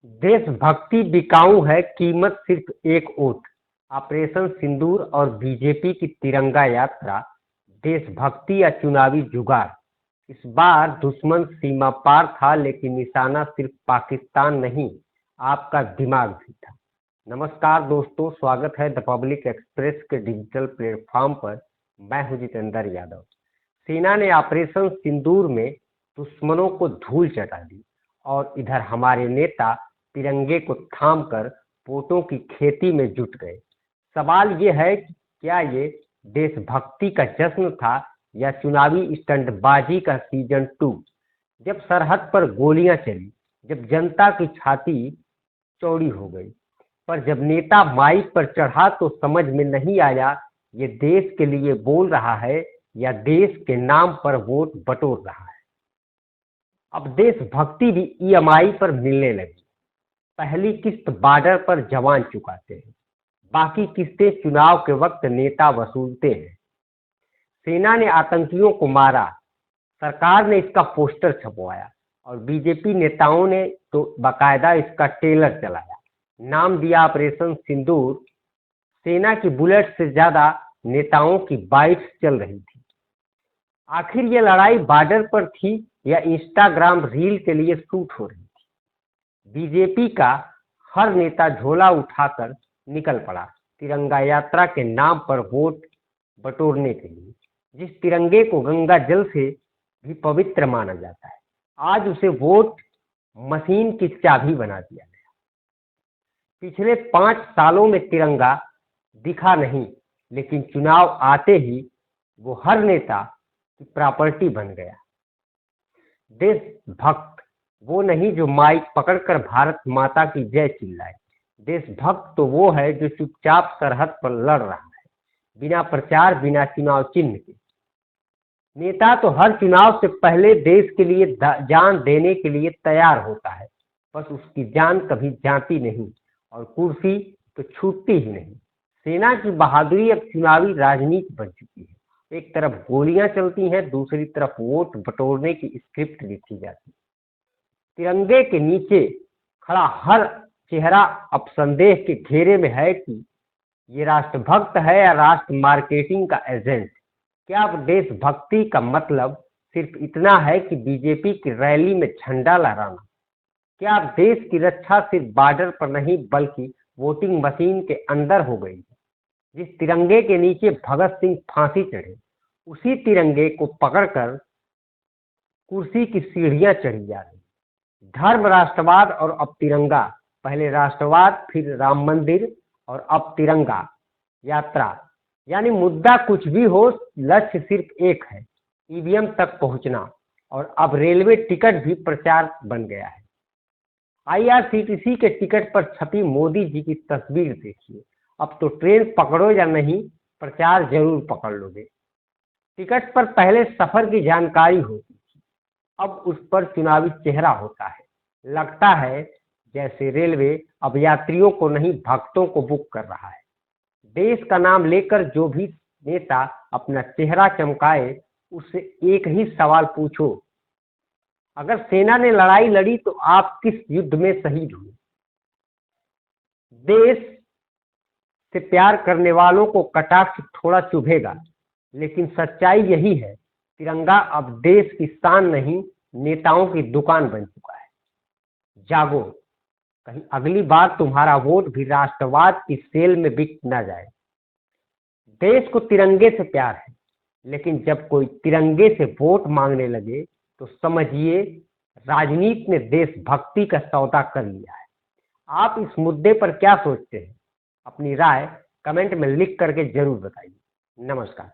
देशभक्ति बिकाऊ है, कीमत सिर्फ एक वोट। ऑपरेशन सिंदूर और बीजेपी की तिरंगा यात्रा, देशभक्ति या चुनावी जुगाड़। इस बार दुश्मन सीमा पार था, लेकिन निशाना सिर्फ पाकिस्तान नहीं, आपका दिमाग भी था। नमस्कार दोस्तों, स्वागत है द पब्लिक एक्सप्रेस के डिजिटल प्लेटफॉर्म पर। मैं हूं जितेंद्र यादव। सेना ने ऑपरेशन सिंदूर में दुश्मनों को धूल चटा दी और इधर हमारे नेता तिरंगे को थामकर वोटों की खेती में जुट गए। सवाल ये है कि क्या ये देशभक्ति का जश्न था या चुनावी स्टंटबाजी का सीजन 2। जब सरहद पर गोलियां चली, जब जनता की छाती चौड़ी हो गई, पर जब नेता माइक पर चढ़ा तो समझ में नहीं आया ये देश के लिए बोल रहा है या देश के नाम पर वोट बटोर रहा है। अब देशभक्ति भी ईएमआई पर मिलने लगी। पहली किस्त बॉर्डर पर जवान चुकाते हैं, बाकी किस्तें चुनाव के वक्त नेता वसूलते हैं। सेना ने आतंकियों को मारा, सरकार ने इसका पोस्टर छपवाया और बीजेपी नेताओं ने तो बाकायदा इसका ट्रेलर चलाया। नाम दिया ऑपरेशन सिंदूर। सेना की बुलेट से ज्यादा नेताओं की बाइट्स चल रही थी। आखिर ये लड़ाई बॉर्डर पर थी या इंस्टाग्राम रील के लिए शूट हो रही थी? बीजेपी का हर नेता झोला उठाकर निकल पड़ा तिरंगा यात्रा के नाम पर वोट बटोरने के लिए। जिस तिरंगे को गंगा जल से भी पवित्र माना जाता है, आज उसे वोट मशीन की चाबी बना दिया गया। पिछले 5 सालों में तिरंगा दिखा नहीं, लेकिन चुनाव आते ही वो हर नेता की प्रॉपर्टी बन गया। देशभक्त वो नहीं जो माइक पकड़कर भारत माता की जय चिल्लाए। देशभक्त तो वो है जो चुपचाप सरहद पर लड़ रहा है, बिना प्रचार, बिना चुनाव चिन्ह के। नेता तो हर चुनाव से पहले देश के लिए जान देने के लिए तैयार होता है, बस उसकी जान कभी जाती नहीं और कुर्सी तो छूटती ही नहीं। सेना की बहादुरी अब चुनावी राजनीति बन चुकी है। एक तरफ गोलियां चलती हैं, दूसरी तरफ वोट बटोरने की स्क्रिप्ट लिखी जाती है। तिरंगे के नीचे खड़ा हर चेहरा अब संदेह के घेरे में है कि ये राष्ट्रभक्त है या राष्ट्र मार्केटिंग का एजेंट। क्या अब देशभक्ति का मतलब सिर्फ इतना है कि बीजेपी की रैली में झंडा लहराना? क्या अब देश की रक्षा सिर्फ बॉर्डर पर नहीं बल्कि वोटिंग मशीन के अंदर हो गई? जिस तिरंगे के नीचे भगत सिंह फांसी चढ़े, उसी तिरंगे को पकड़कर कुर्सी की सीढ़ियां चढ़ी जा रही। धर्म, राष्ट्रवाद और अब तिरंगा। पहले राष्ट्रवाद, फिर राम मंदिर और अब तिरंगा यात्रा। यानी मुद्दा कुछ भी हो, लक्ष्य सिर्फ एक है, ईवीएम तक पहुंचना। और अब रेलवे टिकट भी प्रचार बन गया है। आईआरसीटीसी के टिकट पर छपी मोदी जी की तस्वीर देखिए। अब तो ट्रेन पकड़ो या नहीं, प्रचार जरूर पकड़ लोगे। टिकट पर पहले सफर की जानकारी होती, अब उस पर चुनावी चेहरा होता है। लगता है जैसे रेलवे अब यात्रियों को नहीं, भक्तों को बुक कर रहा है। देश का नाम लेकर जो भी नेता अपना चेहरा चमकाए, उससे एक ही सवाल पूछो, अगर सेना ने लड़ाई लड़ी तो आप किस युद्ध में शहीद हुए? देश से प्यार करने वालों को कटाक्ष थोड़ा चुभेगा, लेकिन सच्चाई यही है, तिरंगा अब देश की शान नहीं, नेताओं की दुकान बन चुका है। जागो, कहीं अगली बार तुम्हारा वोट भी राष्ट्रवाद की सेल में बिक न जाए। देश को तिरंगे से प्यार है, लेकिन जब कोई तिरंगे से वोट मांगने लगे तो समझिए राजनीति ने देशभक्ति का सौदा कर लिया है। आप इस मुद्दे पर क्या सोचते हैं? अपनी राय कमेंट में लिख करके जरूर बताइए। नमस्कार।